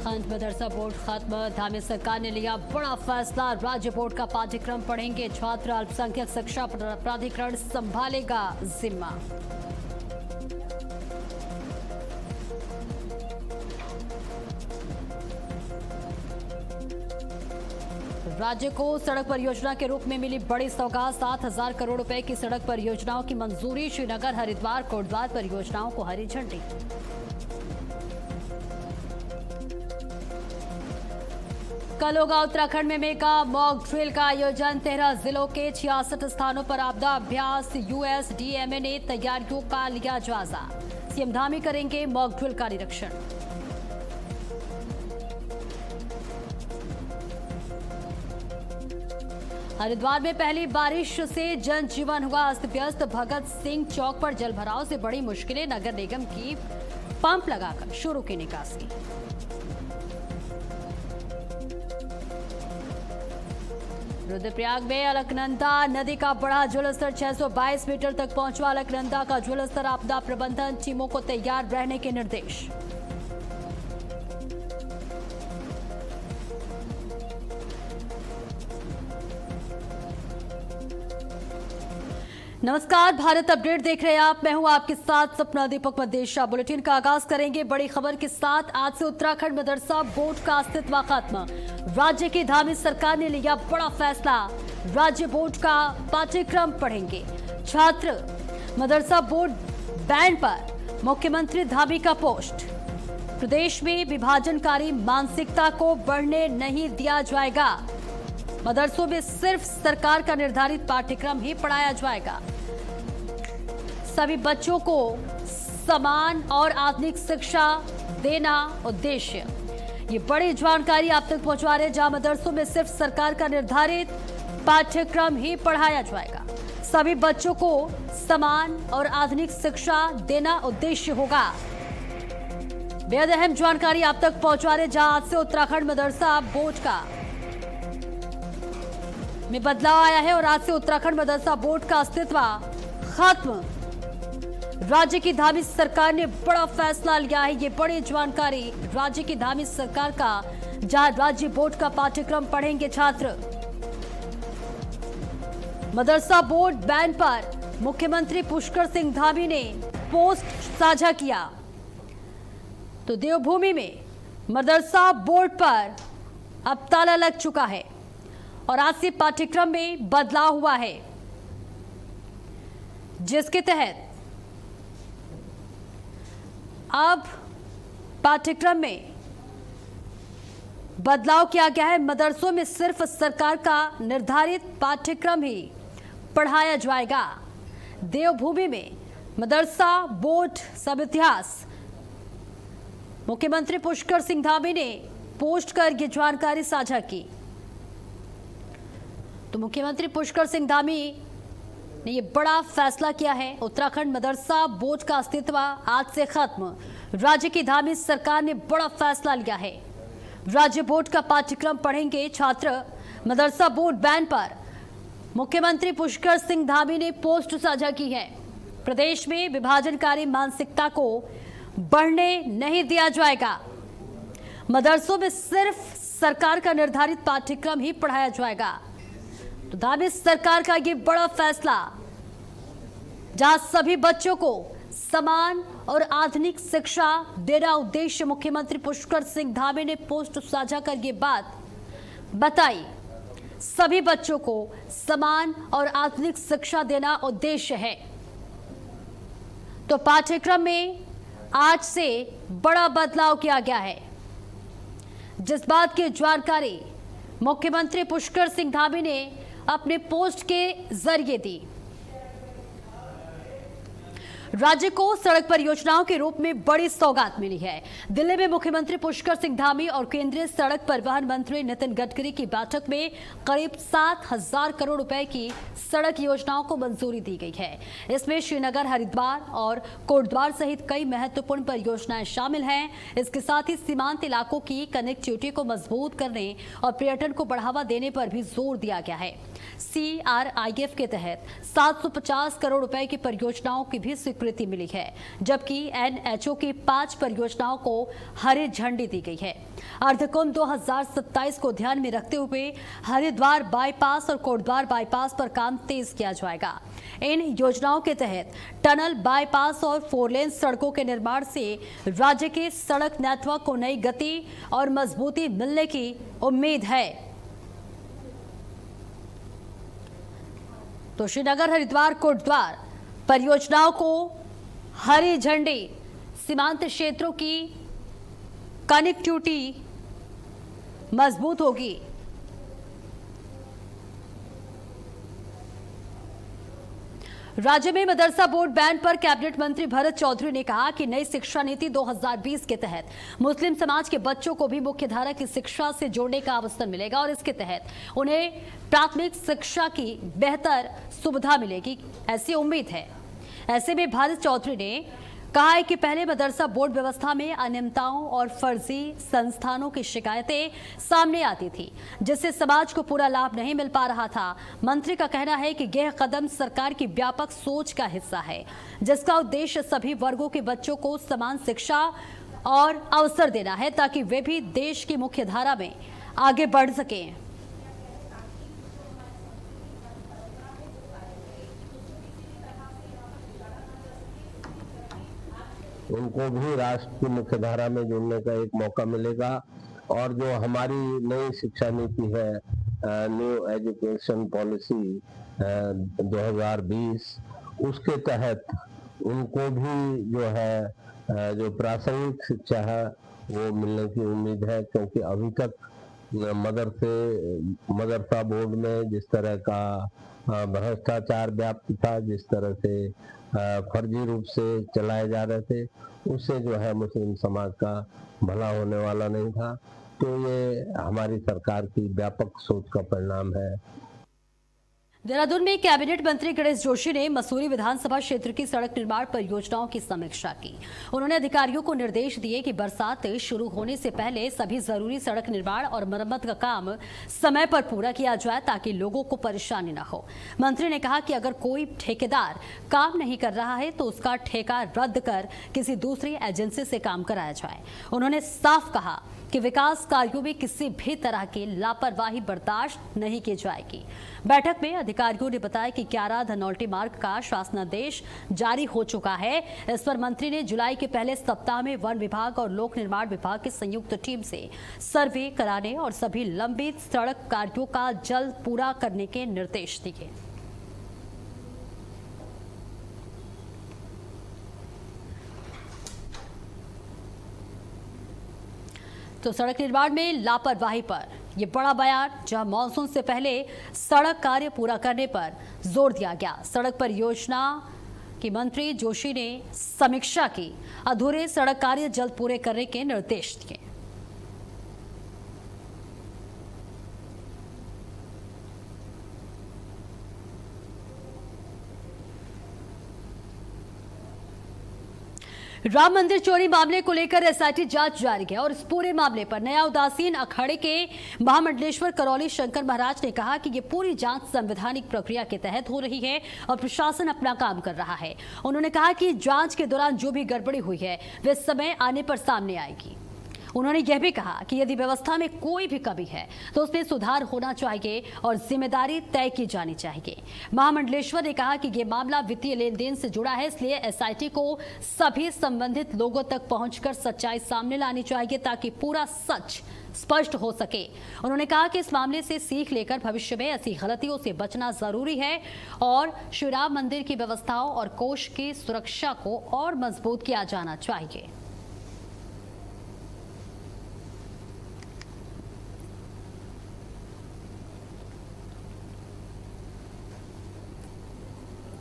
उत्तराखंड मदरसा board खत्म। धामी सरकार ने लिया बड़ा फैसला। राज्य बोर्ड का पाठ्यक्रम पढ़ेंगे छात्र। अल्पसंख्यक शिक्षा प्राधिकरण संभालेगा जिम्मा। राज्य को सड़क परियोजना के रूप में मिली बड़ी सौगात। 7,000 करोड़ रुपए की सड़क परियोजनाओं की मंजूरी। श्रीनगर हरिद्वार कोटद्वार परियोजनाओं को हरी झंडी। कल होगा उत्तराखंड में मेगा मॉक ड्रिल का आयोजन। 13 जिलों के 66 स्थानों पर आपदा अभ्यास। यूएसडीएमए ने तैयारियों का लिया जायजा। सीएम धामी करेंगे मॉक ड्रिल का निरीक्षण। हरिद्वार में पहली बारिश से जनजीवन हुआ अस्त व्यस्त। भगत सिंह चौक पर जलभराव से बड़ी मुश्किलें। नगर निगम की पंप लगाकर शुरू की निकासी। रुद्रप्रयाग में अलकनंदा नदी का बढ़ा जलस्तर। 622 मीटर तक पहुंचा अलकनंदा का जलस्तर। आपदा प्रबंधन टीमों को तैयार रहने के निर्देश। नमस्कार, भारत अपडेट देख रहे हैं आप। मैं हूं आपके साथ सपना दीपक मदेशा। बुलेटिन का आगाज करेंगे बड़ी खबर के साथ। आज से उत्तराखंड मदरसा बोर्ड का अस्तित्व खत्म। राज्य की धामी सरकार ने लिया बड़ा फैसला। राज्य बोर्ड का पाठ्यक्रम पढ़ेंगे छात्र। मदरसा बोर्ड बैन पर मुख्यमंत्री धामी का पोस्ट। प्रदेश में विभाजनकारी मानसिकता को बढ़ने नहीं दिया जाएगा। मदरसों में सिर्फ सरकार का निर्धारित पाठ्यक्रम ही पढ़ाया जाएगा। सभी बच्चों को समान और आधुनिक शिक्षा देना उद्देश्य। ये बड़ी जानकारी आप तक पहुंचा रहे, जहां मदरसों में सिर्फ सरकार का निर्धारित पाठ्यक्रम ही पढ़ाया जाएगा। सभी बच्चों को समान और आधुनिक शिक्षा देना उद्देश्य होगा। बेहद अहम जानकारी आप तक पहुंचा रहे, जहां आज से उत्तराखंड मदरसा बोर्ड का में बदलाव आया है और आज से उत्तराखंड मदरसा बोर्ड का अस्तित्व खत्म। राज्य की धामी सरकार ने बड़ा फैसला लिया है। ये बड़ी जानकारी राज्य की धामी सरकार का, जहां राज्य बोर्ड का पाठ्यक्रम पढ़ेंगे छात्र। मदरसा बोर्ड बैन पर मुख्यमंत्री पुष्कर सिंह धामी ने पोस्ट साझा किया। तो देवभूमि में मदरसा बोर्ड पर अब ताला लग चुका है और आज से पाठ्यक्रम में बदलाव हुआ है, जिसके तहत अब पाठ्यक्रम में बदलाव किया गया है। मदरसों में सिर्फ सरकार का निर्धारित पाठ्यक्रम ही पढ़ाया जाएगा। देवभूमि में मदरसा बोर्ड सब इतिहास। मुख्यमंत्री पुष्कर सिंह धामी ने पोस्ट कर यह जानकारी साझा की। तो मुख्यमंत्री पुष्कर सिंह धामी ने यह बड़ा फैसला किया है। उत्तराखंड मदरसा बोर्ड का अस्तित्व आज से खत्म। राज्य की धामी सरकार ने बड़ा फैसला लिया है। राज्य बोर्ड का पाठ्यक्रम पढ़ेंगे छात्र। मदरसा बोर्ड बैन पर मुख्यमंत्री पुष्कर सिंह धामी ने पोस्ट साझा की है। प्रदेश में विभाजनकारी मानसिकता को बढ़ने नहीं दिया जाएगा। मदरसों में सिर्फ सरकार का निर्धारित पाठ्यक्रम ही पढ़ाया जाएगा। तो धामी सरकार का ये बड़ा फैसला, जहां सभी बच्चों को समान और आधुनिक शिक्षा देना उद्देश्य। मुख्यमंत्री पुष्कर सिंह धामी ने पोस्ट साझा कर ये बात बताई। सभी बच्चों को समान और आधुनिक शिक्षा देना उद्देश्य है। तो पाठ्यक्रम में आज से बड़ा बदलाव किया गया है, जिस बात की जानकारी मुख्यमंत्री पुष्कर सिंह धामी ने अपने पोस्ट के जरिए दी। राज्य को सड़क परियोजनाओं के रूप में बड़ी सौगात मिली है। दिल्ली में मुख्यमंत्री पुष्कर सिंह धामी और केंद्रीय सड़क परिवहन मंत्री नितिन गडकरी की बैठक में करीब 7,000 करोड़ रुपए की सड़क योजनाओं को मंजूरी दी गई है। इसमें श्रीनगर हरिद्वार और कोटद्वार सहित कई महत्वपूर्ण परियोजनाएं शामिल हैं। इसके साथ ही सीमांत इलाकों की कनेक्टिविटी को मजबूत करने और पर्यटन को बढ़ावा देने पर भी जोर दिया गया है। CRIF के तहत 750 करोड़ रुपए की परियोजनाओं की भी स्वीकृति मिली है, जबकि एनएचओ की 5 परियोजनाओं को हरी झंडी दी गई है। अर्धकुंभ 2027 को ध्यान में रखते हुए हरिद्वार बाईपास और कोटद्वार बाईपास पर काम तेज किया जाएगा। इन योजनाओं के तहत टनल, बाईपास और 4 लेन सड़कों के निर्माण से राज्य के सड़क नेटवर्क को नई गति और मजबूती मिलने की उम्मीद है। तो श्रीनगर, हरिद्वार, कोटद्वार परियोजनाओं को हरी झंडी, सीमांत क्षेत्रों की कनेक्टिविटी मजबूत होगी। राज्य में मदरसा बोर्ड बैन पर कैबिनेट मंत्री भरत चौधरी ने कहा कि नई शिक्षा नीति 2020 के तहत मुस्लिम समाज के बच्चों को भी मुख्यधारा की शिक्षा से जोड़ने का अवसर मिलेगा और इसके तहत उन्हें प्राथमिक शिक्षा की बेहतर सुविधा मिलेगी, ऐसी उम्मीद है। ऐसे में भरत चौधरी ने कहा है कि पहले मदरसा बोर्ड व्यवस्था में अनियमितताओं और फर्जी संस्थानों की शिकायतें सामने आती थी, जिससे समाज को पूरा लाभ नहीं मिल पा रहा था। मंत्री का कहना है कि यह कदम सरकार की व्यापक सोच का हिस्सा है, जिसका उद्देश्य सभी वर्गों के बच्चों को समान शिक्षा और अवसर देना है, ताकि वे भी देश की मुख्यधारा में आगे बढ़ सकें। उनको भी राष्ट्र की मुख्यधारा में जुड़ने का एक मौका मिलेगा। और जो हमारी नई शिक्षा नीति है, न्यू एजुकेशन पॉलिसी 2020, उसके तहत उनको भी जो है जो प्रासंगिक शिक्षा है वो मिलने की उम्मीद है, क्योंकि अभी तक मदरसा बोर्ड में जिस तरह का भ्रष्टाचार व्याप्त था, जिस तरह से फर्जी रूप से चलाए जा रहे थे, उससे जो है मुस्लिम समाज का भला होने वाला नहीं था। तो ये हमारी सरकार की व्यापक सोच का परिणाम है। देहरादून में कैबिनेट मंत्री गणेश जोशी ने मसूरी विधानसभा क्षेत्र की सड़क निर्माण परियोजनाओं की समीक्षा की। उन्होंने अधिकारियों को निर्देश दिए कि बरसात शुरू होने से पहले सभी जरूरी सड़क निर्माण और मरम्मत का काम समय पर पूरा किया जाए, ताकि लोगों को परेशानी न हो। मंत्री ने कहा कि अगर कोई ठेकेदार काम नहीं कर रहा है तो उसका ठेका रद्द कर किसी दूसरी एजेंसी से काम कराया जाए। उन्होंने साफ कहा कि विकास कार्यों में किसी भी तरह की लापरवाही बर्दाश्त नहीं की जाएगी। बैठक में अधिकारियों ने बताया कि 11 धनौल्टी मार्ग का शासनादेश जारी हो चुका है। इस पर मंत्री ने जुलाई के पहले सप्ताह में वन विभाग और लोक निर्माण विभाग की संयुक्त टीम से सर्वे कराने और सभी लंबित सड़क कार्यों का जल्द पूरा करने के निर्देश दिए। तो सड़क निर्माण में लापरवाही पर ये बड़ा बयान, जहां मानसून से पहले सड़क कार्य पूरा करने पर जोर दिया गया। सड़क परियोजना की मंत्री जोशी ने समीक्षा की, अधूरे सड़क कार्य जल्द पूरे करने के निर्देश दिए। राम मंदिर चोरी मामले को लेकर एसआईटी जांच जारी है और इस पूरे मामले पर नया उदासीन अखाड़े के महामंडलेश्वर करौली शंकर महाराज ने कहा कि ये पूरी जांच संवैधानिक प्रक्रिया के तहत हो रही है और प्रशासन अपना काम कर रहा है। उन्होंने कहा कि जांच के दौरान जो भी गड़बड़ी हुई है वे समय आने पर सामने आएगी। उन्होंने यह भी कहा कि यदि व्यवस्था में कोई भी कमी है तो उसमें सुधार होना चाहिए और जिम्मेदारी तय की जानी चाहिए। महामंडलेश्वर ने कहा कि यह मामला वित्तीय लेन देन से जुड़ा है, इसलिए एसआईटी को सभी संबंधित लोगों तक पहुंचकर सच्चाई सामने लानी चाहिए ताकि पूरा सच स्पष्ट हो सके। उन्होंने कहा कि इस मामले से सीख लेकर भविष्य में ऐसी गलतियों से बचना जरूरी है और श्री राम मंदिर की व्यवस्थाओं और कोष की सुरक्षा को और मजबूत किया जाना चाहिए।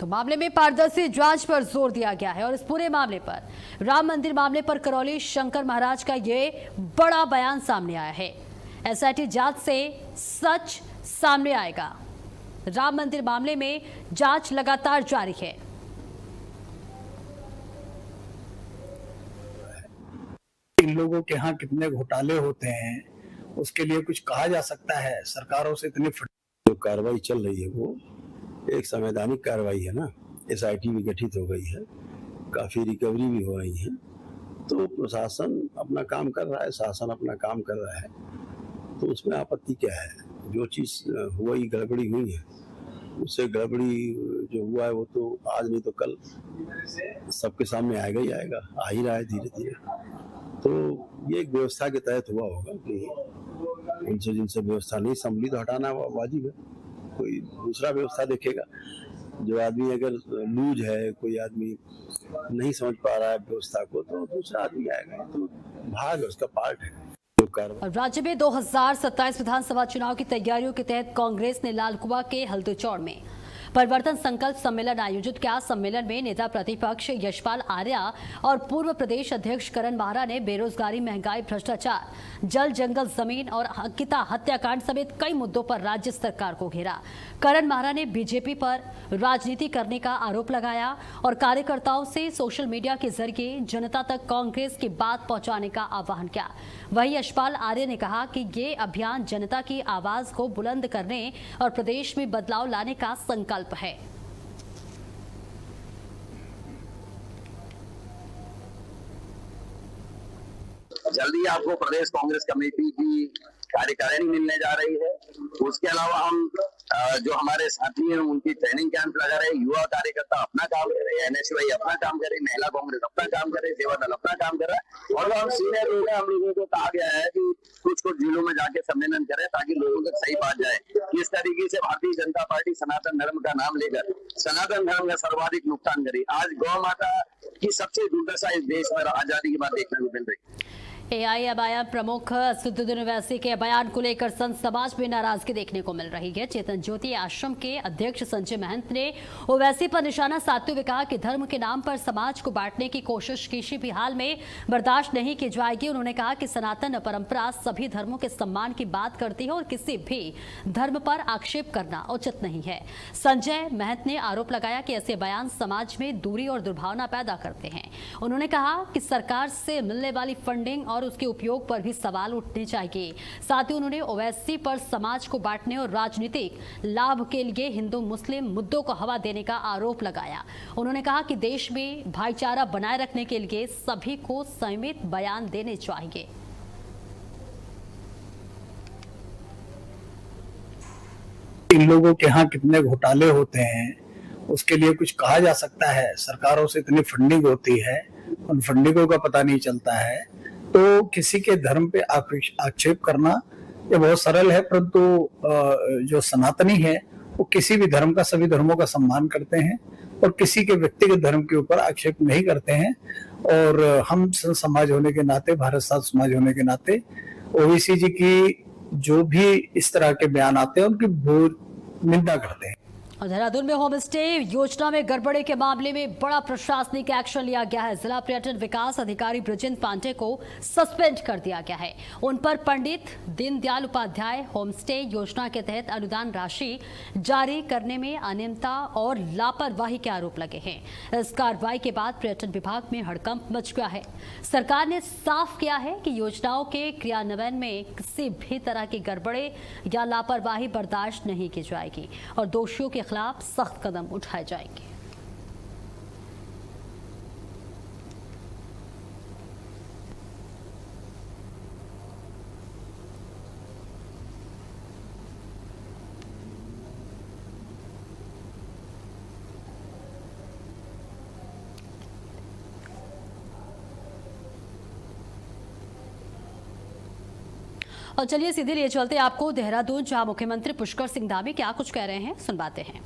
तो मामले में पारदर्शी जांच पर जोर दिया गया है और इस पूरे मामले पर राम मंदिर मामले पर करौली शंकर महाराज का ये बड़ा बयान सामने आया है। एसआईटी जांच से सच सामने आएगा। राम मंदिर मामले में जांच लगातार जारी है। इन लोगों के यहाँ कितने घोटाले होते हैं उसके लिए कुछ कहा जा सकता है? सरकारों से इतनी जो कार्रवाई चल रही है वो एक संवैधानिक कार्रवाई है ना। एसआईटी भी गठित हो गई है काफ़ी रिकवरी भी हो रही है। तो प्रशासन अपना काम कर रहा है, शासन अपना काम कर रहा है, तो उसमें आपत्ति क्या है? जो चीज़ हुई, गड़बड़ी हुई है, उससे गड़बड़ी जो हुआ है वो तो आज नहीं तो कल सबके सामने आएगा ही आएगा, आ ही रहा है धीरे धीरे। तो ये एक व्यवस्था के तहत हुआ होगा कि उनसे जिनसे व्यवस्था नहीं संभली तो हटाना वाजिब है। कोई दूसरा व्यवस्था देखेगा। जो आदमी अगर लूज है, कोई आदमी नहीं समझ पा रहा है व्यवस्था को, तो दूसरा आदमी आएगा। तो भाग है, उसका पार्ट है। राज्य में 2027 विधानसभा चुनाव की तैयारियों के तहत कांग्रेस ने लालकुआ के हल्दूचौड़ में परिवर्तन संकल्प सम्मेलन आयोजित किया। सम्मेलन में नेता प्रतिपक्ष यशपाल आर्या और पूर्व प्रदेश अध्यक्ष करण माहरा ने बेरोजगारी, महंगाई, भ्रष्टाचार, जल जंगल जमीन और अंकिता हत्याकांड समेत कई मुद्दों पर राज्य सरकार को घेरा। करण माहरा ने बीजेपी पर राजनीति करने का आरोप लगाया और कार्यकर्ताओं से सोशल मीडिया के जरिए जनता तक कांग्रेस की बात पहुंचाने का आह्वान किया। वहीं यशपाल आर्य ने कहा कि ये अभियान जनता की आवाज को बुलंद करने और प्रदेश में बदलाव लाने का संकल्प है। जल्दी आपको प्रदेश कांग्रेस कमेटी की कार्यकारिणी मिलने जा रही है। उसके अलावा हम जो हमारे साथी हैं उनकी ट्रेनिंग कैंप लगा रहे हैं। युवा कार्यकर्ता अपना काम कर रहे हैं, एनएसयूआई अपना काम कर रही है, महिला कांग्रेस अपना काम कर रही है, सेवा दल अपना काम कर रहा है। और जो हम सीनियर लोग हैं, हम लोगों को कहा गया है कि कुछ जिलों में जाके सम्मेलन करें ताकि लोगों तक सही बात जाए। किस तरीके से भारतीय जनता पार्टी सनातन धर्म का नाम लेकर सनातन धर्म का सर्वाधिक नुकसान करी। आज गौ माता की सबसे दुर्दशा इस देश में आजादी के बाद देखने को मिल रही। एआईएमआईएम प्रमुख असदुद्दीन ओवैसी के बयान को लेकर संत समाज में नाराजगी देखने को मिल रही है। चेतन ज्योति आश्रम के अध्यक्ष संजय महंत ने ओवैसी पर निशाना साधते हुए कहा कि धर्म के नाम पर समाज को बांटने की कोशिश किसी भी हाल में बर्दाश्त नहीं की जाएगी। उन्होंने कहा कि सनातन परंपरा सभी धर्मों के सम्मान की बात करती है और किसी भी धर्म पर आक्षेप करना उचित नहीं है। संजय महंत ने आरोप लगाया कि ऐसे बयान समाज में दूरी और दुर्भावना पैदा करते हैं। उन्होंने कहा कि सरकार से मिलने वाली फंडिंग और उसके उपयोग पर भी सवाल उठने चाहिए। साथ ही उन्होंने ओवैसी पर समाज को बांटने और राजनीतिक लाभ के लिए हिंदू मुस्लिम मुद्दों को हवा देने का आरोप लगाया। उन्होंने कहा कि देश में भाईचारा बनाए रखने के लिए सभी को संयमित बयान देने चाहिए। इन लोगों के यहाँ कितने घोटाले होते हैं उसके लिए कुछ कहा जा सकता है? सरकारों से इतनी फंडिंग होती है, उन फंडिंगों का पता नहीं चलता है। तो किसी के धर्म पे आक्षेप करना ये बहुत सरल है, परंतु जो सनातनी है वो किसी भी धर्म का, सभी धर्मों का सम्मान करते हैं और किसी के व्यक्तिगत धर्म के ऊपर आक्षेप नहीं करते हैं। और हम संत समाज होने के नाते, भारत साथ समाज होने के नाते ओवैसी जी की जो भी इस तरह के बयान आते हैं उनकी बहुत निंदा करते हैं। और देहरादून में होम स्टे योजना में गड़बड़ी के मामले में बड़ा प्रशासनिक एक्शन लिया गया है। जिला पर्यटन विकास अधिकारी ब्रजेंद्र पांडे को सस्पेंड कर दिया गया है। उन पर पंडित दीनदयाल उपाध्याय होम स्टे योजना के तहत अनुदान राशि जारी करने में अनियमितता और लापरवाही के आरोप लगे हैं। इस कार्रवाई के बाद पर्यटन विभाग में हड़कंप मच गया है। सरकार ने साफ किया है कि योजनाओं के क्रियान्वयन में किसी भी तरह की गड़बड़ी या लापरवाही बर्दाश्त नहीं की जाएगी और दोषियों के खिलाफ सख्त कदम उठाए जाएंगे। और चलिए सीधे लिए चलते आपको देहरादून, जहां मुख्यमंत्री पुष्कर सिंह धामी क्या कुछ कह रहे हैं, सुनवाते हैं।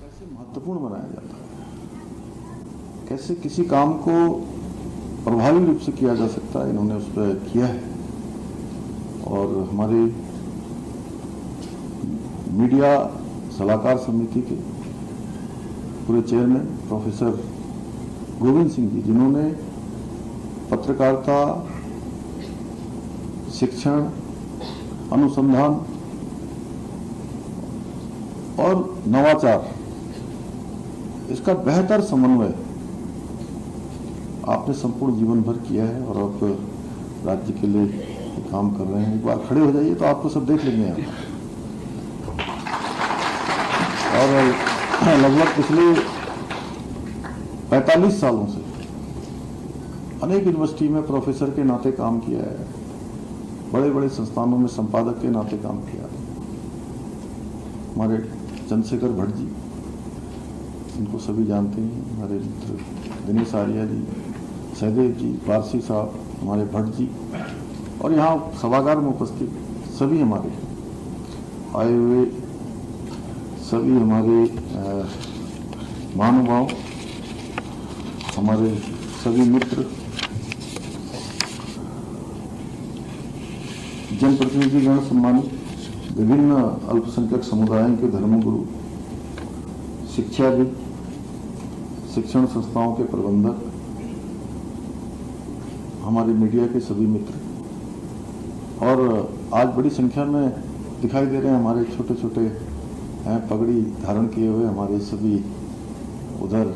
कैसे महत्वपूर्ण बनाया जाता है, कैसे किसी काम को प्रभावी रूप से किया जा सकता है, इन्होंने उस पर किया है। और हमारी मीडिया सलाहकार समिति के पूरे चेयरमैन प्रोफेसर गोविंद सिंह जी, जिन्होंने पत्रकारिता, शिक्षण, अनुसंधान और नवाचार, इसका बेहतर समन्वय आपने संपूर्ण जीवन भर किया है और आप राज्य के लिए काम कर रहे हैं। एक बार खड़े हो जाइए तो आपको सब देख लेंगे यहाँ। और लगभग पिछले 45 सालों से अनेक यूनिवर्सिटी में प्रोफेसर के नाते काम किया है, बड़े बड़े संस्थानों में संपादक के नाते काम किया। हमारे चंद्रशेखर भट्ट जी, इनको सभी जानते हैं, हमारे मित्र दिनेश आर्या जी, सहदेव जी, पारसी साहब, हमारे भट्ट जी, और यहाँ सभागार में उपस्थित सभी हमारे आए हुए सभी हमारे महानुभाव, हमारे सभी मित्र, जनप्रतिनिधिगण, सम्मानित विभिन्न अल्पसंख्यक समुदायों के धर्मगुरु, शिक्षाविद, शिक्षण संस्थाओं के प्रबंधक, हमारे मीडिया के सभी मित्र, और आज बड़ी संख्या में दिखाई दे रहे हैं हमारे छोटे छोटे पगड़ी धारण किए हुए हमारे सभी उधर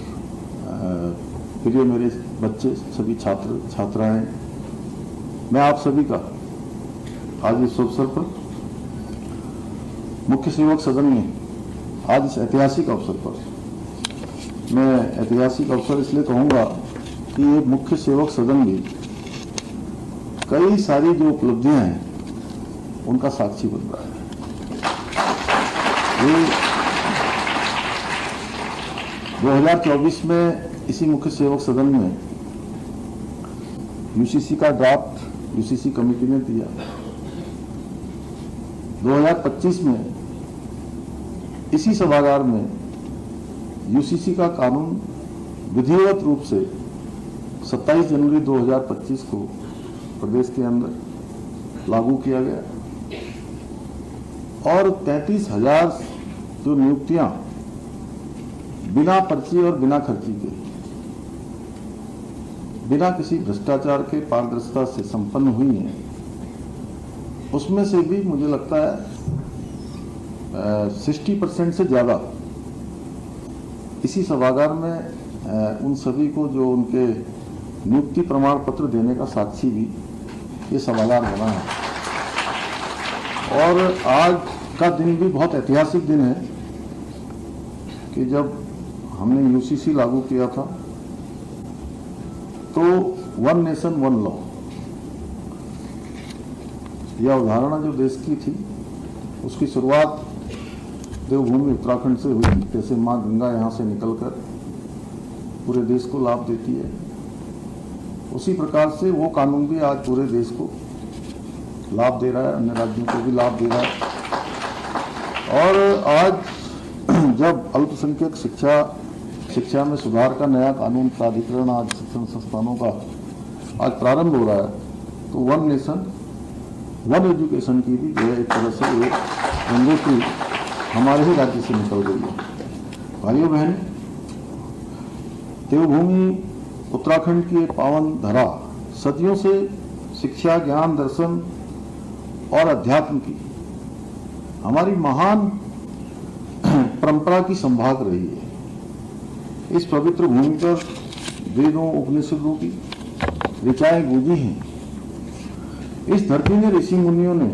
प्रिय मेरे बच्चे, सभी छात्र छात्राएं। मैं आप सभी का आज इस अवसर पर मुख्य सेवक सदन में आज इस ऐतिहासिक अवसर पर, मैं ऐतिहासिक अवसर इसलिए कहूंगा कि ये मुख्य सेवक सदन भी कई सारी जो उपलब्धियां हैं उनका साक्षी बन रहा है। ये 2024 में इसी मुख्य सेवक सदन में यूसीसी का ड्राफ्ट यूसीसी कमेटी ने दिया। 2025 में इसी सभागार में यूसीसी का कानून विधिवत रूप से 27 जनवरी 2025 को प्रदेश के अंदर लागू किया गया, और 33,000 जो नियुक्तियां बिना पर्ची और बिना खर्ची के, बिना किसी भ्रष्टाचार के पारदर्शिता से संपन्न हुई हैं, उसमें से भी मुझे लगता है 60% से ज्यादा इसी सभागार में उन सभी को जो उनके नियुक्ति प्रमाण पत्र देने का साक्षी भी ये सभागार बना है। और आज का दिन भी बहुत ऐतिहासिक दिन है कि जब हमने यूसीसी लागू किया था तो वन नेशन वन लॉ, यह अवधारणा जो देश की थी उसकी शुरुआत देवभूमि उत्तराखंड से हुई। जैसे मां गंगा यहां से निकलकर पूरे देश को लाभ देती है, उसी प्रकार से वो कानून भी आज पूरे देश को लाभ दे रहा है, अन्य राज्यों को भी लाभ दे रहा है। और आज जब अल्पसंख्यक शिक्षा में सुधार का नया कानून प्राधिकरण आज शिक्षण संस्थानों का आज प्रारंभ हो रहा है, तो वन नेशन वन एजुकेशन की भी जो है एक तरह से एक रंगोटी हमारे ही राज्य से निकल गई है। भाइयों बहन, देवभूमि उत्तराखंड की एक पावन धरा सदियों से शिक्षा, ज्ञान, दर्शन और अध्यात्म की हमारी महान परंपरा की संभाग रही है। इस पवित्र भूमि पर वेदों, उपनिषदों की ऋचाएं गूंजी हैं। इस धरती में ऋषि मुनियों ने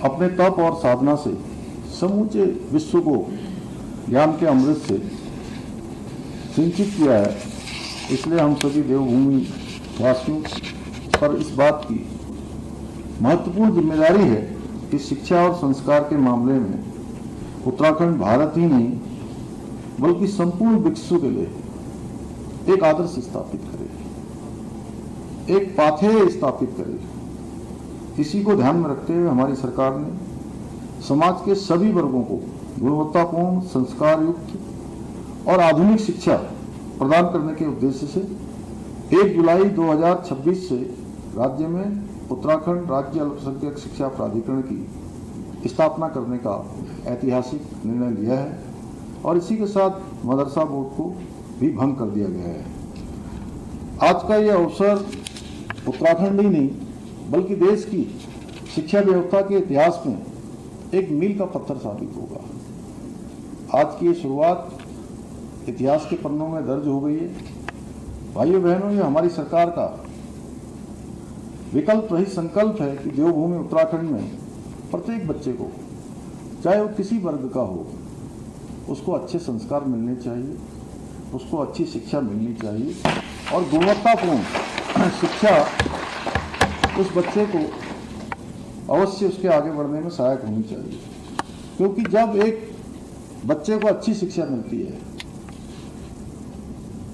अपने तप और साधना से समूचे विश्व को ज्ञान के अमृत से सिंचित किया है। इसलिए हम सभी देवभूमि वासियों पर इस बात की महत्वपूर्ण जिम्मेदारी है कि शिक्षा और संस्कार के मामले में उत्तराखंड भारत ही नहीं बल्कि संपूर्ण विश्व के लिए एक आदर्श स्थापित करे, एक पाथेय स्थापित करे। इसी को ध्यान में रखते हुए हमारी सरकार ने समाज के सभी वर्गों को गुणवत्तापूर्ण, संस्कार युक्त और आधुनिक शिक्षा प्रदान करने के उद्देश्य से 1 जुलाई 2026 से राज्य में उत्तराखंड राज्य अल्पसंख्यक शिक्षा प्राधिकरण की स्थापना करने का ऐतिहासिक निर्णय लिया है, और इसी के साथ मदरसा बोर्ड को भी भंग कर दिया गया है। आज का यह अवसर उत्तराखंड ही नहीं बल्कि देश की शिक्षा व्यवस्था के इतिहास में एक मील का पत्थर साबित होगा। आज की ये शुरुआत इतिहास के पन्नों में दर्ज हो गई है। भाइयों बहनों, ये हमारी सरकार का विकल्प रही संकल्प है कि देवभूमि उत्तराखंड में प्रत्येक बच्चे को, चाहे वो किसी वर्ग का हो, उसको अच्छे संस्कार मिलने चाहिए, उसको अच्छी शिक्षा मिलनी चाहिए और गुणवत्तापूर्ण शिक्षा उस बच्चे को अवश्य उसके आगे बढ़ने में सहायक होनी चाहिए। क्योंकि जब एक बच्चे को अच्छी शिक्षा मिलती है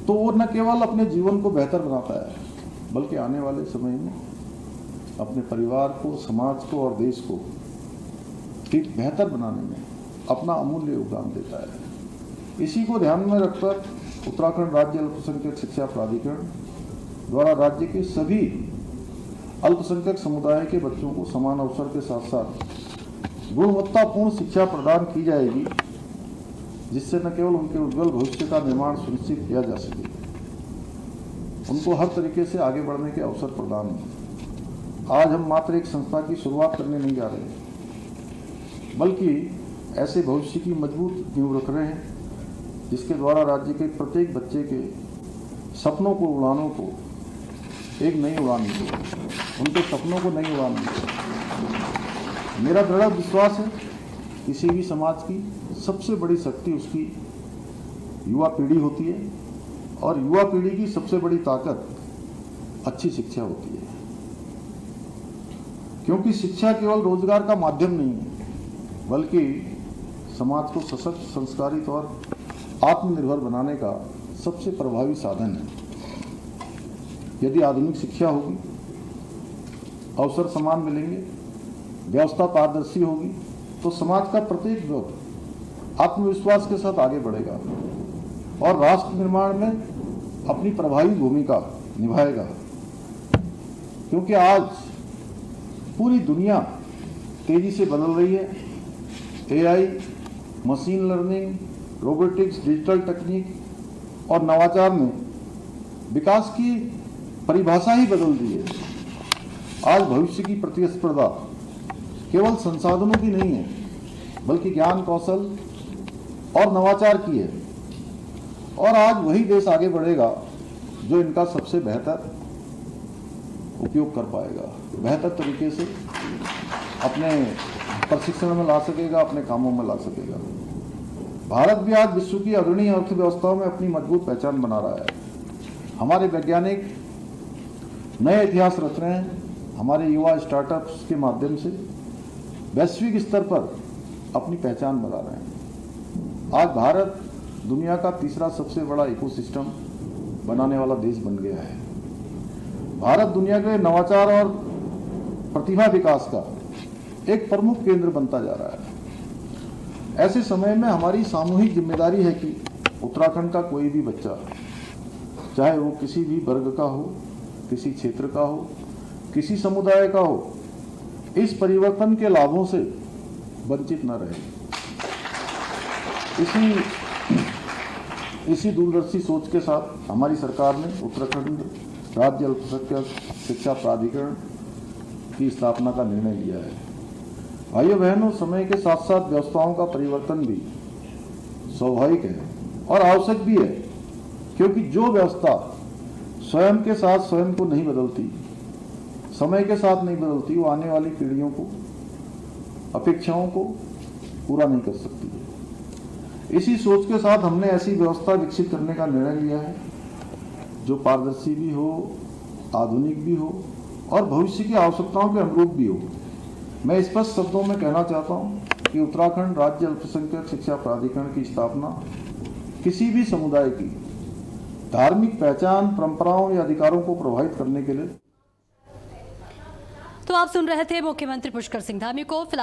तो वो न केवल अपने जीवन को बेहतर बनाता है, बल्कि आने वाले समय में अपने परिवार को, समाज को और देश को ठीक बेहतर बनाने में अपना अमूल्य योगदान देता है। इसी को ध्यान में रखकर उत्तराखंड राज्य अल्पसंख्यक शिक्षा प्राधिकरण द्वारा राज्य के सभी अल्पसंख्यक समुदाय के बच्चों को समान अवसर के साथ साथ गुणवत्तापूर्ण शिक्षा प्रदान की जाएगी, जिससे न केवल उनके उज्जवल भविष्य का निर्माण सुनिश्चित किया जा सके, उनको हर तरीके से आगे बढ़ने के अवसर प्रदान हो। आज हम मात्र एक संस्था की शुरुआत करने नहीं जा रहे, बल्कि ऐसे भविष्य की मजबूत नींव रख रहे हैं जिसके द्वारा राज्य के प्रत्येक बच्चे के सपनों को, उड़ानों को एक नई उड़ान मिले, उनके सपनों को नई उड़ान मिले। मेरा दृढ़ विश्वास है किसी भी समाज की सबसे बड़ी शक्ति उसकी युवा पीढ़ी होती है और युवा पीढ़ी की सबसे बड़ी ताकत अच्छी शिक्षा होती है। क्योंकि शिक्षा केवल रोजगार का माध्यम नहीं है, बल्कि समाज को सशक्त, संस्कारित और आत्मनिर्भर बनाने का सबसे प्रभावी साधन है। यदि आधुनिक शिक्षा होगी, अवसर समान मिलेंगे, व्यवस्था पारदर्शी होगी, तो समाज का प्रत्येक वर्ग आत्मविश्वास के साथ आगे बढ़ेगा और राष्ट्र निर्माण में अपनी प्रभावी भूमिका निभाएगा। क्योंकि आज पूरी दुनिया तेजी से बदल रही है। AI, machine learning, robotics, digital तकनीक और नवाचार ने विकास की परिभाषा ही बदल दी है। आज भविष्य की प्रतिस्पर्धा केवल संसाधनों की नहीं है, बल्कि ज्ञान, कौशल और नवाचार की है। और आज वही देश आगे बढ़ेगा जो इनका सबसे बेहतर उपयोग कर पाएगा, बेहतर तरीके से अपने प्रशिक्षण में ला सकेगा, अपने कामों में ला सकेगा। भारत भी आज विश्व की अग्रणी अर्थव्यवस्थाओं में अपनी मजबूत पहचान बना रहा है। हमारे वैज्ञानिक नए इतिहास रच रहे हैं। हमारे युवा स्टार्टअप्स के माध्यम से वैश्विक स्तर पर अपनी पहचान बना रहे हैं। आज भारत दुनिया का तीसरा सबसे बड़ा इकोसिस्टम बनाने वाला देश बन गया है। भारत दुनिया के नवाचार और प्रतिभा विकास का एक प्रमुख केंद्र बनता जा रहा है। ऐसे समय में हमारी सामूहिक जिम्मेदारी है कि उत्तराखंड का कोई भी बच्चा, चाहे वो किसी भी वर्ग का हो, किसी क्षेत्र का हो, किसी समुदाय का हो, इस परिवर्तन के लाभों से वंचित न रहे। इसी दूरदर्शी सोच के साथ हमारी सरकार ने उत्तराखंड राज्य अल्पसंख्यक शिक्षा प्राधिकरण की स्थापना का निर्णय लिया है। भाइयों बहनों, समय के साथ साथ व्यवस्थाओं का परिवर्तन भी स्वाभाविक है और आवश्यक भी है, क्योंकि जो व्यवस्था स्वयं के साथ स्वयं को नहीं बदलती, समय के साथ नहीं बदलती, वो आने वाली पीढ़ियों को, अपेक्षाओं को पूरा नहीं कर सकती है। इसी सोच के साथ हमने ऐसी व्यवस्था विकसित करने का निर्णय लिया है जो पारदर्शी भी हो, आधुनिक भी हो और भविष्य की आवश्यकताओं के अनुरूप भी हो। मैं स्पष्ट शब्दों में कहना चाहता हूं कि उत्तराखंड राज्य अल्पसंख्यक शिक्षा प्राधिकरण की स्थापना किसी भी समुदाय की धार्मिक पहचान, परंपराओं या अधिकारों को प्रभावित करने के लिए। तो आप सुन रहे थे मुख्यमंत्री पुष्कर सिंह धामी को। फिलहाल